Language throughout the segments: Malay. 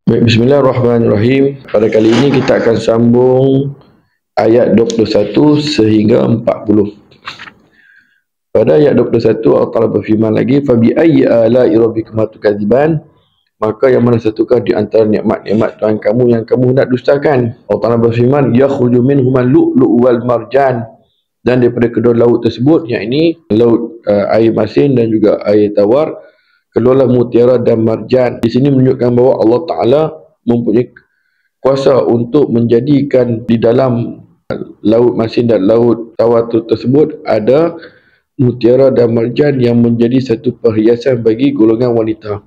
Baik, bismillahirrahmanirrahim. Pada kali ini kita akan sambung ayat 21 sehingga 40. Pada ayat 21 Allah Ta'ala berfirman lagi, "Fabi ayyi ala'i rabbikuma tukadziban?" Maka yang mana satukah di antara nikmat-nikmat Tuhan kamu yang kamu hendak dustakan? Allah Ta'ala berfirman, "Yakhruju minhumal lu'lu'u wal marjan." Dan daripada kedua laut tersebut, yakni laut air masin dan juga air tawar, keluarlah mutiara dan marjan. Di sini menunjukkan bahawa Allah Ta'ala mempunyai kuasa untuk menjadikan di dalam laut masin dan laut tawar tersebut ada mutiara dan marjan yang menjadi satu perhiasan bagi golongan wanita.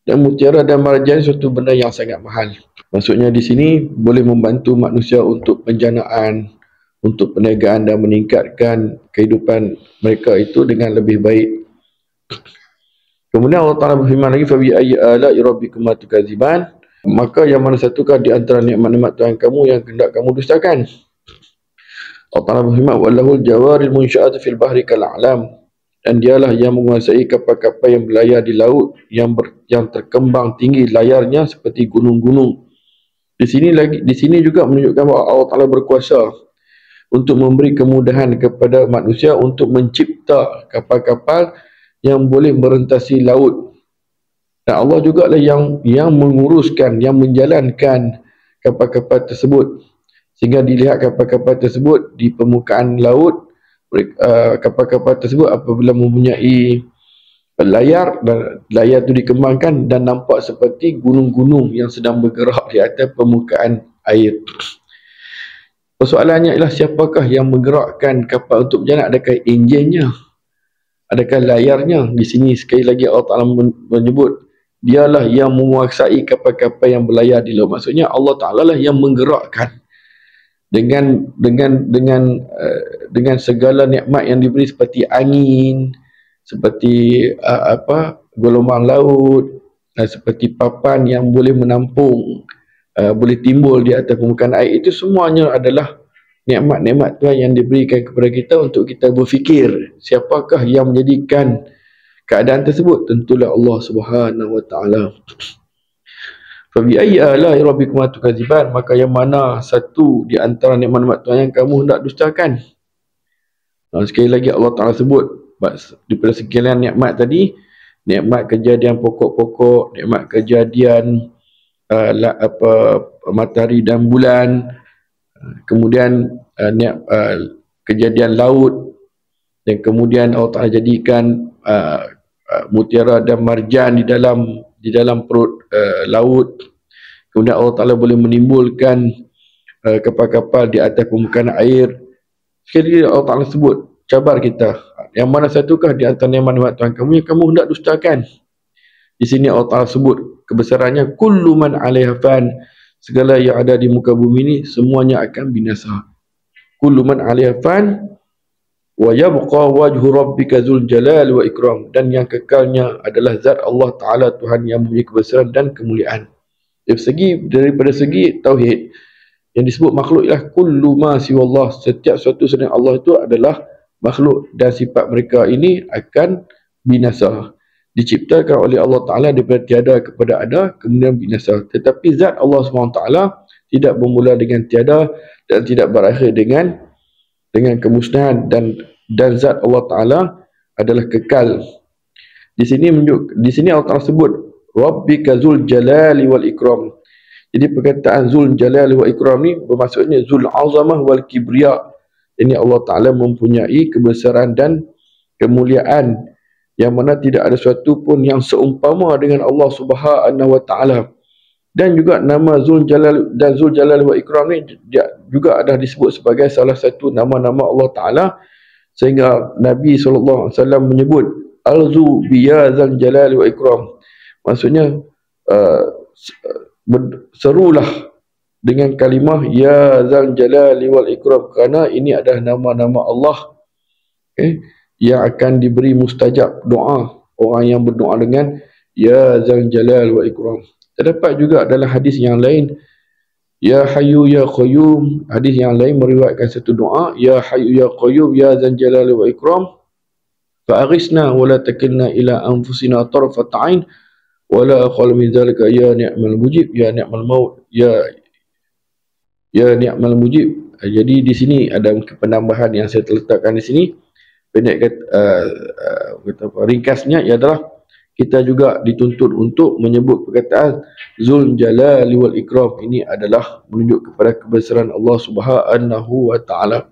Dan mutiara dan marjan suatu benda yang sangat mahal. Maksudnya di sini boleh membantu manusia untuk penjanaan, untuk perniagaan dan meningkatkan kehidupan mereka itu dengan lebih baik. Kemudian Allah Ta'ala berfirman lagi, "Fabi ayyi ala'i rabbikuma tukadziban?" Maka yang mana satukah di antara nikmat-nikmat Tuhan kamu yang hendak kamu dustakan? Allah Ta'ala berfirman, "Wallahul jawaril munsya'atu fil bahri kal'alam." Dan dialah yang menguasai kapal-kapal yang berlayar di laut yang terkembang tinggi layarnya seperti gunung-gunung. Di sini juga menunjukkan bahawa Allah Ta'ala berkuasa untuk memberi kemudahan kepada manusia untuk mencipta kapal-kapal yang boleh merentasi laut. Dan Allah juga lah yang menguruskan, yang menjalankan kapal-kapal tersebut. Sehingga dilihat kapal-kapal tersebut di permukaan laut, kapal-kapal tersebut apabila mempunyai layar, dan layar itu dikembangkan dan nampak seperti gunung-gunung yang sedang bergerak di atas permukaan air. Persoalannya ialah siapakah yang menggerakkan kapal untuk berjalan? Adakah enjinnya? Adakah layarnya? Di sini sekali lagi Allah Ta'ala menyebut dialah yang menguasai kapal-kapal yang berlayar di laut. Maksudnya Allah Ta'ala lah yang menggerakkan dengan segala nikmat yang diberi seperti angin, seperti gelombang laut, seperti papan yang boleh menampung, boleh timbul di atas permukaan air. Itu semuanya adalah nikmat-nikmat Tuhan yang diberikan kepada kita untuk kita berfikir siapakah yang menjadikan keadaan tersebut. Tentulah Allah Subhanahu wa Ta'ala. Fa bi ayyi ala'i rabbikuma tukadziban? Maka yang mana satu di antara nikmat-nikmat Tuhan yang kamu hendak dustakan? Sekali lagi Allah Ta'ala sebut daripada sekian nikmat tadi, nikmat kejadian pokok-pokok, nikmat kejadian matahari dan bulan, kemudian kejadian laut, dan kemudian Allah Ta'ala jadikan mutiara dan marjan di dalam perut laut. Kemudian Allah Ta'ala boleh menimbulkan kapal-kapal di atas permukaan air. Sekali Allah Ta'ala sebut, cabar kita, yang mana satukah di antara nikmat Tuhan kamu yang kamu hendak dustakan? Di sini Allah Ta'ala sebut kebesarannya, kullu man 'alaiha fan. Segala yang ada di muka bumi ini semuanya akan binasa. Kullu man 'alaiha fan wa yabqa wajhu rabbika dzul jalali wa ikram. Dan yang kekalnya adalah zat Allah Ta'ala, Tuhan yang mempunyai kebesaran dan kemuliaan. Daripada segi tauhid, yang disebut makhluk ialah kullu ma siwallah. Setiap sesuatu selain Allah itu adalah makhluk, dan sifat mereka ini akan binasa. Diciptakan oleh Allah Ta'ala daripada tiada kepada ada, kemudian binasa. Tetapi zat Allah SWT tidak bermula dengan tiada dan tidak berakhir dengan kemusnahan, dan zat Allah Ta'ala adalah kekal. Di sini Allah Ta'ala sebut Rabbika Zul Jalali wal Ikram. Jadi perkataan Zul Jalali wal Ikram ni bermaksudnya Zul Azamah wal Kibriya. Ini Allah Ta'ala mempunyai kebesaran dan kemuliaan yang mana tidak ada sesuatu pun yang seumpama dengan Allah Subhanahu wa Ta'ala. Dan juga nama Zul Jalal dan Zul Jalal wa Ikram ni juga ada disebut sebagai salah satu nama-nama Allah Ta'ala, sehingga Nabi SAW menyebut Alzu biyazal Jalal wa Ikram. Maksudnya serulah dengan kalimah Ya Zal Jalali wal Ikram, kerana ini adalah nama-nama Allah yang akan diberi mustajab doa orang yang berdoa dengan Ya Zal Jalal wal Ikram. Terdapat juga dalam hadis yang lain Ya Hayyu Ya Qayyum. Hadis yang lain meriwayatkan satu doa Ya Hayyu Ya Qayyum Ya Zal Jalali wal Ikram fa'aghisna wa la takilna ila anfusina tarfat ain wala aqall min zalika ya ni'mal mujib ya ni'mal maut ya ni'mal mujib. Jadi di sini ada penambahan yang saya letakkan di sini. Pendek ringkasnya adalah kita juga dituntut untuk menyebut perkataan Zul Jalali wal Ikram. Ini adalah menunjuk kepada kebesaran Allah Subhanahu wa taala.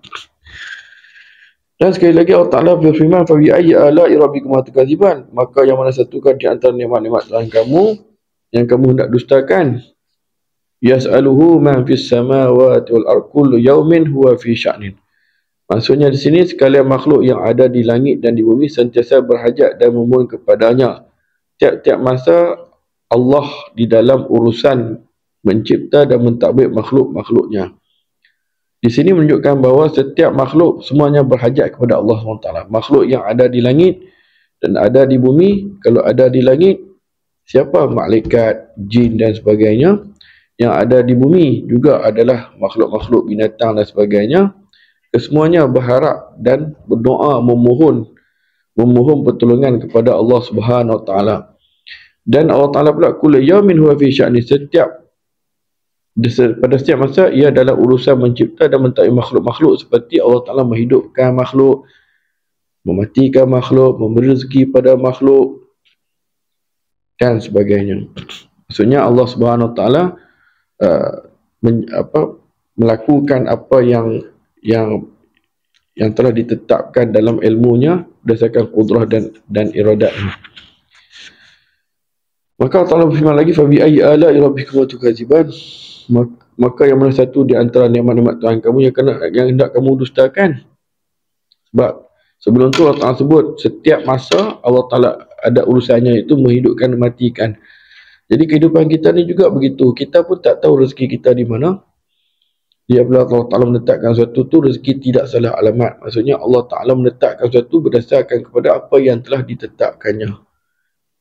Dan sekali lagi Allah Taala berfirman, "Fa bi ayyi ala'i rabbikuma tukadziban?" Maka yang mana satukah di antara nikmat-nikmat Tuhan kamu yang kamu hendak dustakan? Yas'aluhu man fis samawati wal ardh kullu yawmin huwa fi sya'nin. Maksudnya di sini sekalian makhluk yang ada di langit dan di bumi sentiasa berhajat dan memohon kepadanya. Tiap-tiap masa Allah di dalam urusan mencipta dan mentadbir makhluk-makhluknya. Di sini menunjukkan bahawa setiap makhluk semuanya berhajat kepada Allah SWT. Makhluk yang ada di langit dan ada di bumi, kalau ada di langit, siapa? Malaikat, jin dan sebagainya. Yang ada di bumi juga adalah makhluk-makhluk binatang dan sebagainya. Kesemuanya berharap dan berdoa memohon pertolongan kepada Allah Subhanahu Wa Taala. Dan Allah Taala pula kullu yaumin huwa fi sya'ni, pada setiap masa ia adalah urusan mencipta dan mentadbir makhluk-makhluk, seperti Allah Taala menghidupkan makhluk, mematikan makhluk, memberi rezeki pada makhluk dan sebagainya. Maksudnya Allah Subhanahu Wa Taala melakukan apa yang telah ditetapkan dalam ilmunya berdasarkan qudrah dan iradatnya. Maka Allah Ta'ala berfirman lagi, "Fa bi ayyi ala'i rabbikuma tukadziban?" Maka yang mana satu di antara nikmat-nikmat Tuhan kamu yang hendak kamu dustakan? Sebab sebelum tu Allah Ta'ala sebut setiap masa Allah Ta'ala ada urusannya, itu menghidupkan dan matikan. Jadi kehidupan kita ni juga begitu. Kita pun tak tahu rezeki kita di mana. Dia bila Allah Ta'ala menetapkan sesuatu tu, rezeki tidak salah alamat. Maksudnya Allah Ta'ala menetapkan sesuatu berdasarkan kepada apa yang telah ditetapkannya.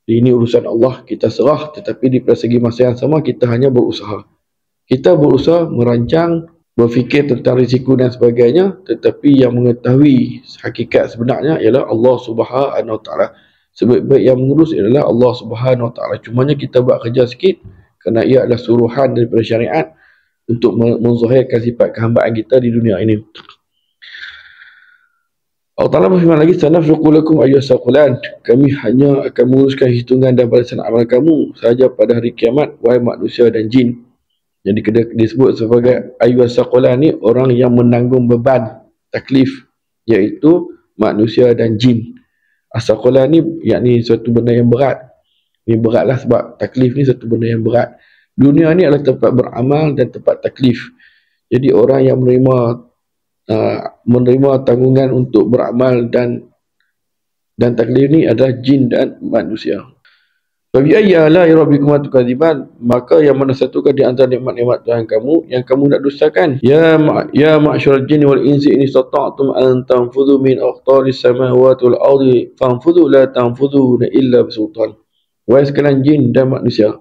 Ini urusan Allah, kita serah. Tetapi di segi masa yang sama, kita hanya berusaha. Kita berusaha merancang, berfikir tentang risiko dan sebagainya. Tetapi yang mengetahui hakikat sebenarnya ialah Allah Subhanahu Wa Ta'ala. Sebaik-baik yang mengurus ialah Allah Subhanahu Wa Ta'ala. Cumanya kita buat kerja sikit kerana ia adalah suruhan daripada syariat untuk menzahirkan sifat kehambaan kita di dunia ini. Allah Ta'ala berfirman lagi, "Sanafruqu lakum ayyuhas saqulan." Kami hanya akan menguruskan hitungan dan balasan amal kamu sahaja pada hari kiamat, wahai manusia dan jin. Jadi disebut sebagai ayyuhas saqulan ni orang yang menanggung beban taklif, iaitu manusia dan jin. As-saqulan ni yakni suatu benda yang berat. Ini beratlah sebab taklif ni satu benda yang berat. Dunia ni adalah tempat beramal dan tempat taklif. Jadi orang yang menerima tanggungan untuk beramal dan taklif ni adalah jin dan manusia. Fabi ayyi ala'i rabbikuma tukadziban? Maka yang mana satukah di antara nikmat-nikmat Tuhan kamu yang kamu nak dustakan? Ya ma'syaral jinni wal insi in istata'tum an tanfudhu min aqtaris samawati wal ardi fanfudhu la tanfudhuna illa bisultan. Wahai sekalian jin dan manusia,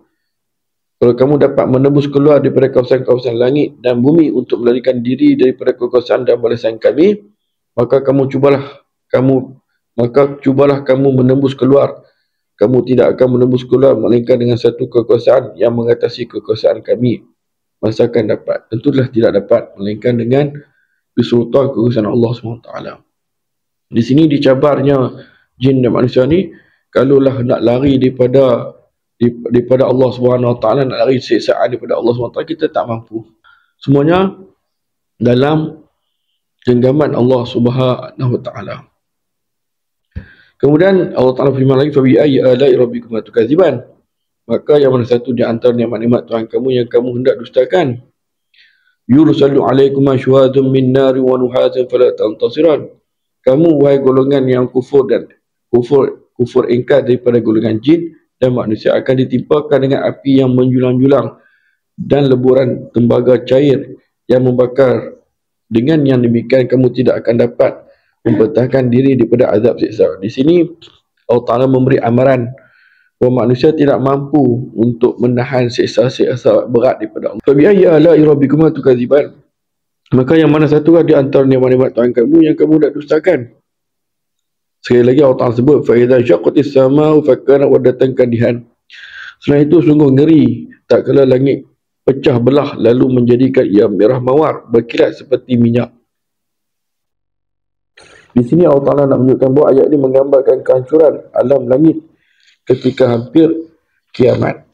kalau kamu dapat menembus keluar daripada kawasan-kawasan langit dan bumi untuk melarikan diri daripada kekuasaan dan balasan kami, maka cubalah kamu menembus keluar. Kamu tidak akan menembus keluar melainkan dengan satu kekuasaan yang mengatasi kekuasaan kami. Masa akan dapat? Tentulah tidak dapat melainkan dengan bisultan, kekuasaan Allah SWT. Di sini dicabarnya jin dan manusia ni, kalaulah nak lari daripada Allah SWT, nak lari siksaan daripada Allah SWT, kita tak mampu. Semuanya dalam genggaman Allah SWT. Kemudian Allah Ta'ala firman lagi, "Fabi ayyi ala'i rabbikuma tukadziban?" Maka yang mana satu di antara nikmat-nikmat Tuhan kamu yang kamu hendak dustakan? "Yursalu 'alaikum syuhadun min nari wa nuhasan fala tantasiran." Kamu wahai golongan yang kufur ingkar daripada golongan jin dan manusia akan ditimpakan dengan api yang menjulang-julang dan leburan tembaga cair yang membakar. Dengan yang demikian kamu tidak akan dapat mempertahankan diri daripada azab siksa. Di sini Allah Ta'ala memberi amaran bahawa manusia tidak mampu untuk menahan siksa-siksa berat daripada Allah. Fabi ayyi ala'i rabbikuma tukadziban? Maka yang mana satu di antara nikmat-nikmat Tuhan kamu yang kamu nak dustakan? Sekali lagi Allah Ta'ala sebut, "Fa idza syaqqatis sama'u fa kanat wadatan kadihan." Selain itu sungguh ngeri tak kala langit pecah belah lalu menjadikan ia merah mawar berkilat seperti minyak. Di sini Allah Ta'ala nak menunjukkan bahawa ayat ini menggambarkan kehancuran alam langit ketika hampir kiamat.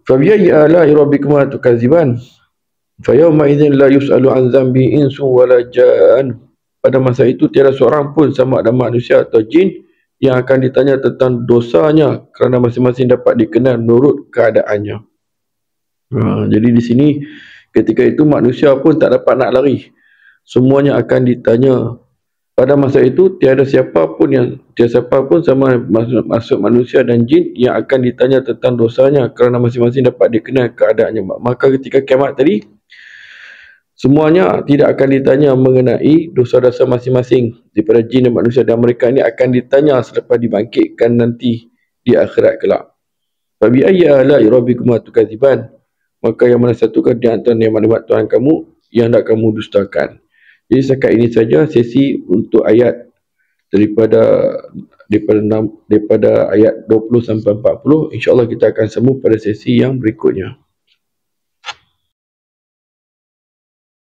Fabiayyi ala'i rabbikuma tukadziban fayawma idzin la yus'alu an dzambi insun wala jan. Pada masa itu tiada seorang pun sama ada manusia atau jin yang akan ditanya tentang dosanya kerana masing-masing dapat dikenal menurut keadaannya. Jadi di sini ketika itu manusia pun tak dapat nak lari. Semuanya akan ditanya. Pada masa itu tiada siapa pun sama masuk manusia dan jin yang akan ditanya tentang dosanya kerana masing-masing dapat dikenal keadaannya. Maka ketika kiamat tadi semuanya tidak akan ditanya mengenai dosa-dosa masing-masing daripada jin dan manusia, dan mereka ini akan ditanya selepas dibangkitkan nanti di akhirat kelak. Fabi ayyi ala'i rabbikuma tukadziban, maka yang mana satukah di antara nikmat Tuhan kamu yang hendak kamu dustakan. Jadi setakat ini saja sesi untuk ayat daripada ayat 20 sampai 40. InsyaAllah kita akan sambung pada sesi yang berikutnya.